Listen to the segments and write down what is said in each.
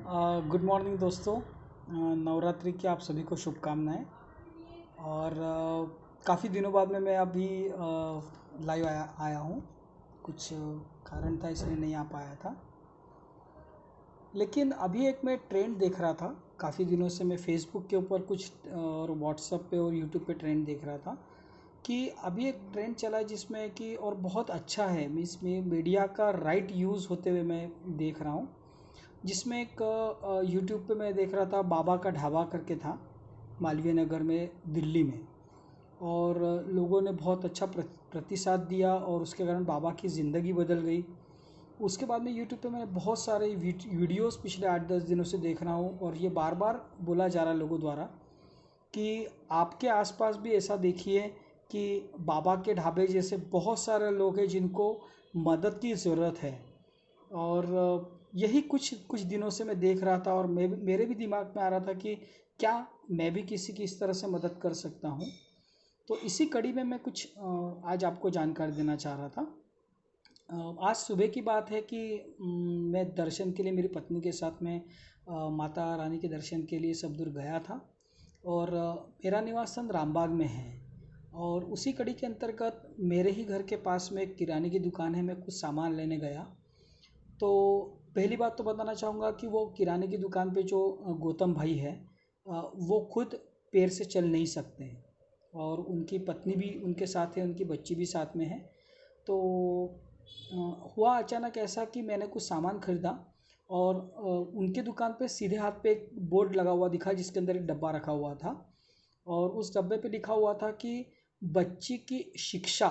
Good morning दोस्तों। नवरात्रि की आप सभी को शुभकामनाएं। और काफ़ी दिनों बाद में मैं अभी लाइव आया हूँ। कुछ कारण था इसलिए नहीं आ पाया था, लेकिन अभी एक मैं ट्रेंड देख रहा था। काफ़ी दिनों से मैं फेसबुक के ऊपर कुछ और व्हाट्सएप पे और यूट्यूब पे ट्रेंड देख रहा था कि अभी एक ट्रेंड चला है जिसमें कि और बहुत अच्छा है, मीन्स में मीडिया का राइट यूज़ होते हुए मैं देख रहा हूँ। जिसमें एक यूट्यूब पे मैं देख रहा था, बाबा का ढाबा करके था मालवीय नगर में दिल्ली में। और लोगों ने बहुत अच्छा प्रतिसाद दिया और उसके कारण बाबा की ज़िंदगी बदल गई। उसके बाद में यूट्यूब पे मैंने बहुत सारे वीडियोस पिछले 8-10 दिनों से देख रहा हूँ और ये बार बार बोला जा रहा है लोगों द्वारा कि आपके आसपास भी ऐसा देखिए कि बाबा के ढाबे जैसे बहुत सारे लोग हैं जिनको मदद की ज़रूरत है। और यही कुछ कुछ दिनों से मैं देख रहा था और मेरे भी दिमाग में आ रहा था कि क्या मैं भी किसी की इस तरह से मदद कर सकता हूँ। तो इसी कड़ी में मैं कुछ आज आपको जानकारी देना चाह रहा था। आज सुबह की बात है कि मैं दर्शन के लिए मेरी पत्नी के साथ में माता रानी के दर्शन के लिए सब दूर गया था। और मेरा निवास स्थान रामबाग में है और उसी कड़ी के अंतर्गत मेरे ही घर के पास में एक किराने की दुकान है। मैं कुछ सामान लेने गया तो पहली बात तो बताना चाहूँगा कि वो किराने की दुकान पे जो गौतम भाई है, वो खुद पैर से चल नहीं सकते हैं और उनकी पत्नी भी उनके साथ है, उनकी बच्ची भी साथ में है। तो हुआ अचानक ऐसा कि मैंने कुछ सामान खरीदा और उनके दुकान पे सीधे हाथ पे एक बोर्ड लगा हुआ दिखा जिसके अंदर एक डब्बा रखा हुआ था और उस डब्बे पे लिखा हुआ था कि बच्ची की शिक्षा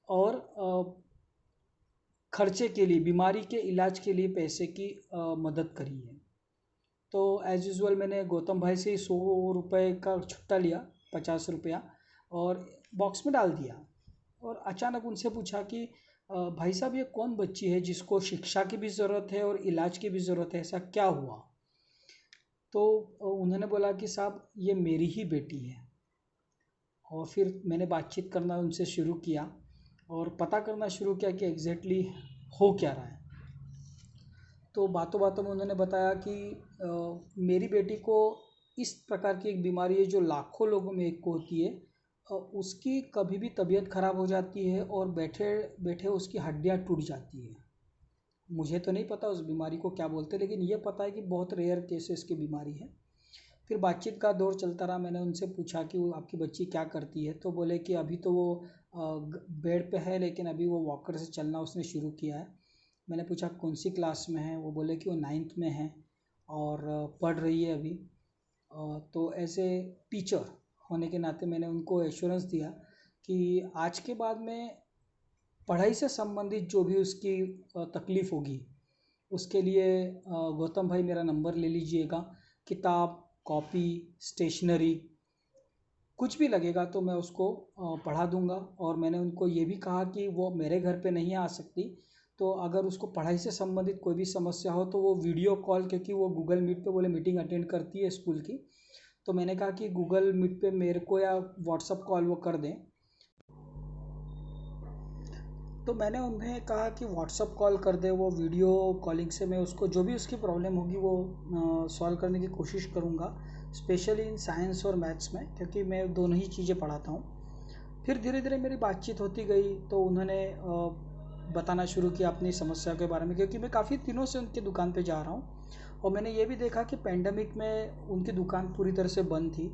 और खर्चे के लिए, बीमारी के इलाज के लिए पैसे की मदद करी है। तो एज़ यूज़ुअल मैंने गौतम भाई से 100 रुपये का छुट्टा लिया, 50 रुपया, और बॉक्स में डाल दिया। और अचानक उनसे पूछा कि भाई साहब ये कौन बच्ची है जिसको शिक्षा की भी ज़रूरत है और इलाज की भी ज़रूरत है, ऐसा क्या हुआ? तो उन्होंने बोला कि साहब ये मेरी ही बेटी है। और फिर मैंने बातचीत करना उनसे शुरू किया और पता करना शुरू किया कि एग्जैक्टली हो क्या रहा है। तो बातों बातों में उन्होंने बताया कि मेरी बेटी को इस प्रकार की एक बीमारी है जो लाखों लोगों में एक को होती है। उसकी कभी भी तबीयत ख़राब हो जाती है और बैठे बैठे उसकी हड्डियां टूट जाती है। मुझे तो नहीं पता उस बीमारी को क्या बोलते, लेकिन ये पता है कि बहुत रेयर केसेस की बीमारी है। फिर बातचीत का दौर चलता रहा। मैंने उनसे पूछा कि वो आपकी बच्ची क्या करती है, तो बोले कि अभी तो वो बेड पे है लेकिन अभी वो वॉकर से चलना उसने शुरू किया है। मैंने पूछा कौन सी क्लास में है, वो बोले कि वो 9th में है और पढ़ रही है अभी। तो एज ए टीचर होने के नाते मैंने उनको एश्योरेंस दिया कि आज के बाद में पढ़ाई से संबंधित जो भी उसकी तकलीफ़ होगी उसके लिए गौतम भाई मेरा नंबर ले लीजिएगा। किताब, कॉपी, स्टेशनरी कुछ भी लगेगा तो मैं उसको पढ़ा दूंगा। और मैंने उनको ये भी कहा कि वो मेरे घर पे नहीं आ सकती, तो अगर उसको पढ़ाई से संबंधित कोई भी समस्या हो तो वो वीडियो कॉल, क्योंकि वो गूगल मीट पे बोले मीटिंग अटेंड करती है स्कूल की, तो मैंने कहा कि गूगल मीट पे मेरे को या व्हाट्सअप कॉल वो कर दें। तो मैंने उन्हें कहा कि व्हाट्सअप कॉल कर दे, वो वीडियो कॉलिंग से मैं उसको जो भी उसकी प्रॉब्लम होगी वो सॉल्व करने की कोशिश करूँगा, स्पेशली इन साइंस और मैथ्स में, क्योंकि मैं दोनों ही चीज़ें पढ़ाता हूँ। फिर धीरे धीरे मेरी बातचीत होती गई तो उन्होंने बताना शुरू किया अपनी समस्या के बारे में, क्योंकि मैं काफ़ी दिनों से उनकी दुकान पे जा रहा हूँ और मैंने ये भी देखा कि पेंडेमिक में उनकी दुकान पूरी तरह से बंद थी।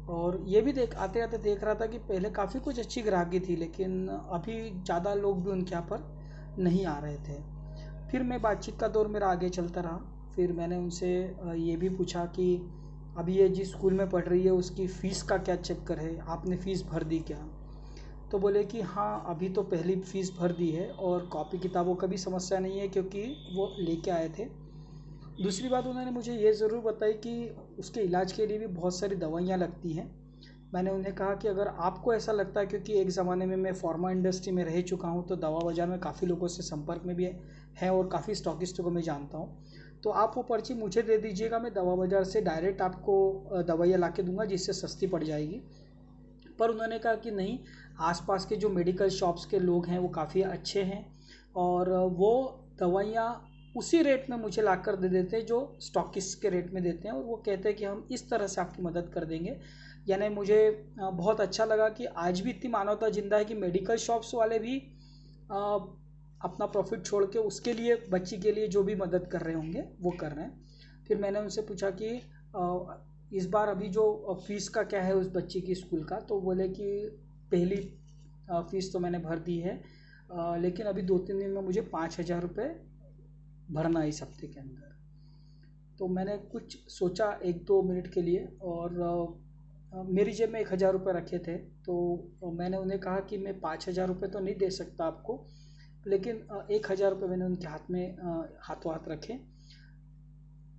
और ये भी आते आते देख रहा था कि पहले काफ़ी कुछ अच्छी ग्राहकी थी लेकिन अभी ज़्यादा लोग भी उनके यहाँ पर नहीं आ रहे थे। फिर मैं बातचीत का दौर मेरा आगे चलता रहा। फिर मैंने उनसे ये भी पूछा कि अभी ये जिस स्कूल में पढ़ रही है उसकी फ़ीस का क्या चक्कर है, आपने फ़ीस भर दी क्या? तो बोले कि हाँ अभी तो पहली फ़ीस भर दी है और कॉपी किताबों का भी समस्या नहीं है क्योंकि वो लेके आए थे। दूसरी बात उन्होंने मुझे ये ज़रूर बताई कि उसके इलाज के लिए भी बहुत सारी दवाइयाँ लगती हैं। मैंने उन्हें कहा कि अगर आपको ऐसा लगता है, क्योंकि एक ज़माने में मैं फार्मा इंडस्ट्री में रह चुका हूँ तो दवा बाज़ार में काफ़ी लोगों से संपर्क में भी है और काफ़ी स्टॉकिस्टों को मैं जानता हूँ, तो आप वो पर्ची मुझे दे दीजिएगा, मैं दवा बाज़ार से डायरेक्ट आपको दवाइयाँ ला के दूँगा जिससे सस्ती पड़ जाएगी। पर उन्होंने कहा कि नहीं, आसपास के जो मेडिकल शॉप्स के लोग हैं वो काफ़ी अच्छे हैं और वो दवाइयाँ उसी रेट में मुझे ला कर दे देते हैं जो स्टॉकिस्ट के रेट में देते हैं, और वो कहते हैं कि हम इस तरह से आपकी मदद कर देंगे। यानी मुझे बहुत अच्छा लगा कि आज भी इतनी मानवता जिंदा है कि मेडिकल शॉप्स वाले भी अपना प्रॉफिट छोड़ के उसके लिए, बच्ची के लिए जो भी मदद कर रहे होंगे वो कर रहे हैं। फिर मैंने उनसे पूछा कि इस बार अभी जो फीस का क्या है उस बच्ची की स्कूल का, तो बोले कि पहली फ़ीस तो मैंने भर दी है, लेकिन अभी 2-3 दिन में मुझे 5,000 रुपये भरना है इस हफ्ते के अंदर। तो मैंने कुछ सोचा 1-2 मिनट के लिए, और मेरी जेब में 1,000 रुपये रखे थे, तो मैंने उन्हें कहा कि मैं 5,000 रुपये तो नहीं दे सकता आपको, लेकिन 1,000 रुपये मैंने उनके हाथ में हाथों हाथ रखे।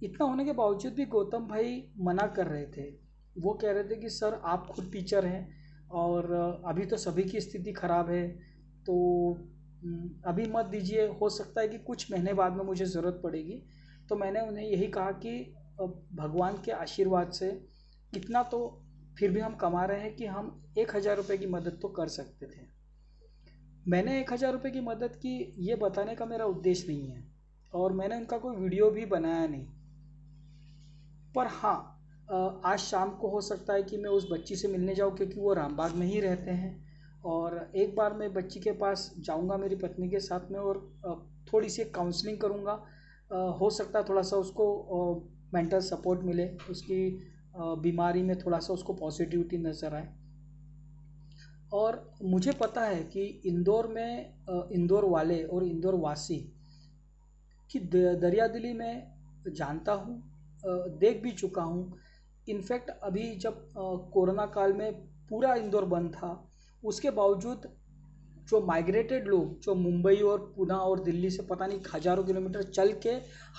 इतना होने के बावजूद भी गौतम भाई मना कर रहे थे। वो कह रहे थे कि सर आप खुद टीचर हैं और अभी तो सभी की स्थिति ख़राब है, तो अभी मत दीजिए, हो सकता है कि कुछ महीने बाद में मुझे ज़रूरत पड़ेगी। तो मैंने उन्हें यही कहा कि भगवान के आशीर्वाद से इतना तो फिर भी हम कमा रहे हैं कि हम 1,000 रुपये की मदद तो कर सकते थे। मैंने 1,000 रुपये की मदद की, ये बताने का मेरा उद्देश्य नहीं है, और मैंने उनका कोई वीडियो भी बनाया नहीं। पर हाँ, आज शाम को हो सकता है कि मैं उस बच्ची से मिलने जाऊँ, क्योंकि वो रामबाग में ही रहते हैं, और एक बार मैं बच्ची के पास जाऊँगा मेरी पत्नी के साथ में, और थोड़ी सी काउंसलिंग करूँगा। हो सकता है थोड़ा सा उसको मेंटल सपोर्ट मिले, उसकी बीमारी में थोड़ा सा उसको पॉजिटिविटी नज़र आए। और मुझे पता है कि इंदौर में इंदौर वाले और इंदौर वासी की दरिया दिली में जानता हूँ, देख भी चुका हूँ। इनफैक्ट अभी जब कोरोना काल में पूरा इंदौर बंद था, उसके बावजूद जो माइग्रेटेड लोग जो मुंबई और पुणे और दिल्ली से पता नहीं हज़ारों किलोमीटर चल के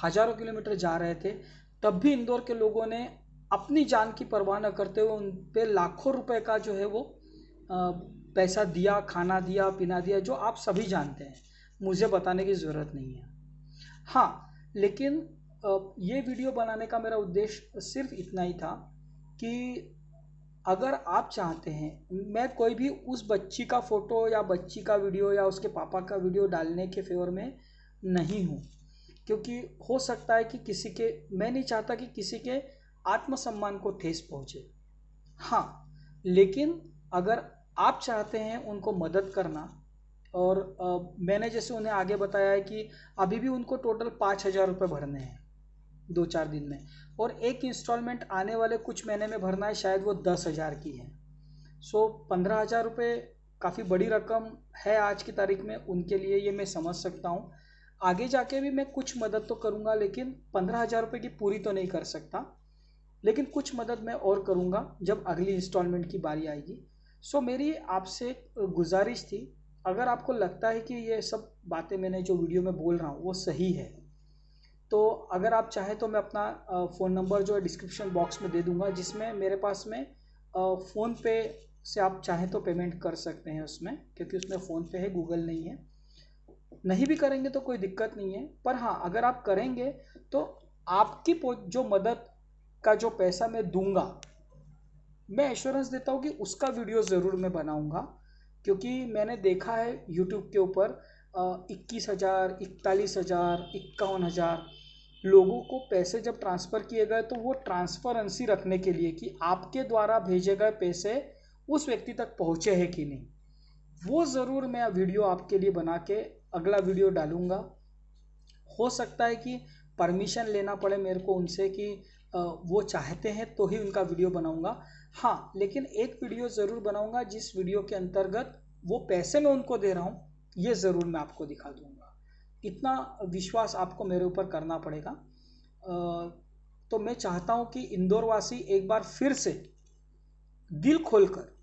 हज़ारों किलोमीटर जा रहे थे, तब भी इंदौर के लोगों ने अपनी जान की परवाह न करते हुए उन पे लाखों रुपए का जो है वो पैसा दिया, खाना दिया, पीना दिया, जो आप सभी जानते हैं, मुझे बताने की ज़रूरत नहीं है। हाँ, लेकिन ये वीडियो बनाने का मेरा उद्देश्य सिर्फ इतना ही था कि अगर आप चाहते हैं, मैं कोई भी उस बच्ची का फ़ोटो या बच्ची का वीडियो या उसके पापा का वीडियो डालने के फेवर में नहीं हूँ, क्योंकि हो सकता है कि किसी के, मैं नहीं चाहता कि किसी के आत्मसम्मान को ठेस पहुँचे। हाँ, लेकिन अगर आप चाहते हैं उनको मदद करना, और मैंने जैसे उन्हें आगे बताया है कि अभी भी उनको टोटल 5,000 रुपये भरने हैं 2-4 दिन में, और एक इंस्टॉलमेंट आने वाले कुछ महीने में भरना है, शायद वो 10,000 की है। सो 15,000 रुपये काफ़ी बड़ी रकम है आज की तारीख में उनके लिए, ये मैं समझ सकता हूँ। आगे जाके भी मैं कुछ मदद तो करूँगा, लेकिन 15,000 रुपये की पूरी तो नहीं कर सकता, लेकिन कुछ मदद मैं और करूँगा जब अगली इंस्टॉलमेंट की बारी आएगी। सो मेरी आपसे गुजारिश थी, अगर आपको लगता है कि ये सब बातें मैंने जो वीडियो में बोल रहा हूँ वो सही है, तो अगर आप चाहें तो मैं अपना फ़ोन नंबर जो है डिस्क्रिप्शन बॉक्स में दे दूँगा, जिसमें मेरे पास में फ़ोन पे से आप चाहें तो पेमेंट कर सकते हैं उसमें, क्योंकि उसमें फ़ोन पे है, गूगल नहीं है। नहीं भी करेंगे तो कोई दिक्कत नहीं है, पर हाँ, अगर आप करेंगे तो आपकी जो मदद का जो पैसा मैं दूंगा, मैं एश्योरेंस देता हूँ कि उसका वीडियो ज़रूर मैं बनाऊंगा, क्योंकि मैंने देखा है यूट्यूब के ऊपर 21,000, 41,000, 51,000 लोगों को पैसे जब ट्रांसफ़र किए गए, तो वो ट्रांसपेरेंसी रखने के लिए कि आपके द्वारा भेजे गए पैसे उस व्यक्ति तक पहुँचे हैं कि नहीं, वो ज़रूर मैं वीडियो आपके लिए बना के अगला वीडियो डालूँगा। हो सकता है कि परमिशन लेना पड़े मेरे को उनसे कि वो चाहते हैं तो ही उनका वीडियो बनाऊँगा। हाँ, लेकिन एक वीडियो ज़रूर बनाऊँगा जिस वीडियो के अंतर्गत वो पैसे मैं उनको दे रहा हूँ, ये ज़रूर मैं आपको दिखा दूँगा। इतना विश्वास आपको मेरे ऊपर करना पड़ेगा। तो मैं चाहता हूँ कि इंदौर वासी एक बार फिर से दिल खोलकर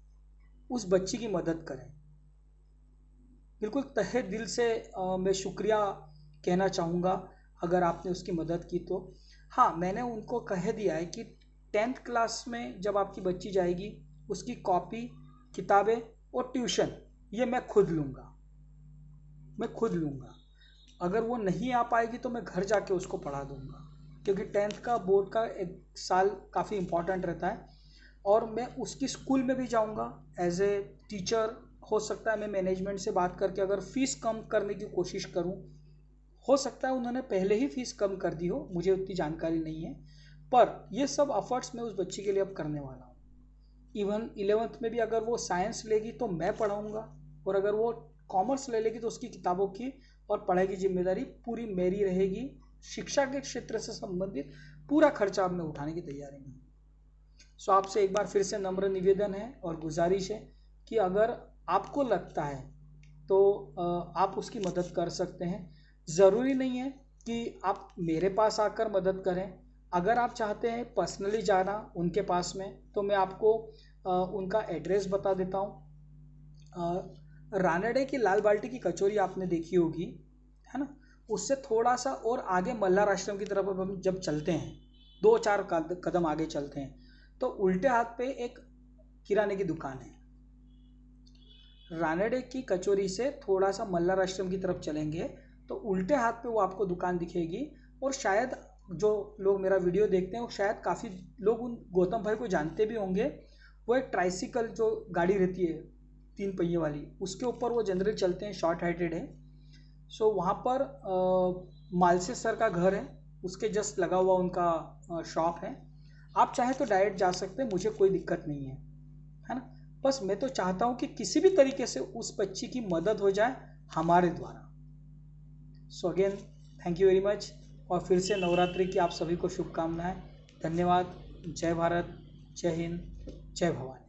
उस बच्ची की मदद करें। बिल्कुल तहे दिल से मैं शुक्रिया कहना चाहूँगा अगर आपने उसकी मदद की तो। हाँ, मैंने उनको कह दिया है कि 10th क्लास में जब आपकी बच्ची जाएगी, उसकी कॉपी, किताबें और ट्यूशन ये मैं खुद लूँगा, मैं खुद लूँगा। अगर वो नहीं आ पाएगी तो मैं घर जाके उसको पढ़ा दूँगा, क्योंकि 10th का बोर्ड का एक साल काफ़ी इम्पॉर्टेंट रहता है। और मैं उसकी स्कूल में भी जाऊँगा एज ए टीचर। हो सकता है मैं मैनेजमेंट से बात करके अगर फ़ीस कम करने की कोशिश करूँ, हो सकता है उन्होंने पहले ही फीस कम कर दी हो, मुझे उतनी जानकारी नहीं है, पर ये सब एफर्ट्स मैं उस बच्ची के लिए अब करने वाला हूँ। इवन 11th में भी अगर वो साइंस लेगी तो मैं पढ़ाऊँगा, और अगर वो कॉमर्स ले लेगी तो उसकी किताबों की और पढ़ाई की जिम्मेदारी पूरी मेरी रहेगी। शिक्षा के क्षेत्र से संबंधित पूरा खर्चा अब मैं उठाने की तैयारी में हूँ। सो आपसे एक बार फिर से नम्र निवेदन है और गुजारिश है कि अगर आपको लगता है तो आप उसकी मदद कर सकते हैं। ज़रूरी नहीं है कि आप मेरे पास आकर मदद करें। अगर आप चाहते हैं पर्सनली जाना उनके पास में, तो मैं आपको उनका एड्रेस बता देता हूँ। रानडे की लाल बाल्टी की कचौरी आपने देखी होगी, है ना? उससे थोड़ा सा और आगे मल्हार आश्रम की तरफ अब हम जब चलते हैं, 2-4 कदम आगे चलते हैं, तो उल्टे हाथ पे एक किराने की दुकान है। रानडे की कचौरी से थोड़ा सा मल्हार आश्रम की तरफ चलेंगे तो उल्टे हाथ पे वो आपको दुकान दिखेगी। और शायद जो लोग मेरा वीडियो देखते हैं वो शायद काफ़ी लोग उन गौतम भाई को जानते भी होंगे। वो एक ट्राइसिकल जो गाड़ी रहती है 3 पहिए वाली, उसके ऊपर वो जनरली चलते हैं, शॉर्ट हाइटेड है। सो वहाँ पर मालसे सर का घर है, उसके जस्ट लगा हुआ उनका शॉप है। आप चाहे तो डायरेक्ट जा सकते हैं, मुझे कोई दिक्कत नहीं है ना? बस मैं तो चाहता हूँ कि किसी भी तरीके से उस बच्ची की मदद हो जाए हमारे द्वारा। So again thank you very much, और फिर से नवरात्रि की आप सभी को शुभकामनाएं। धन्यवाद। जय भारत, जय हिंद, जय भवानी।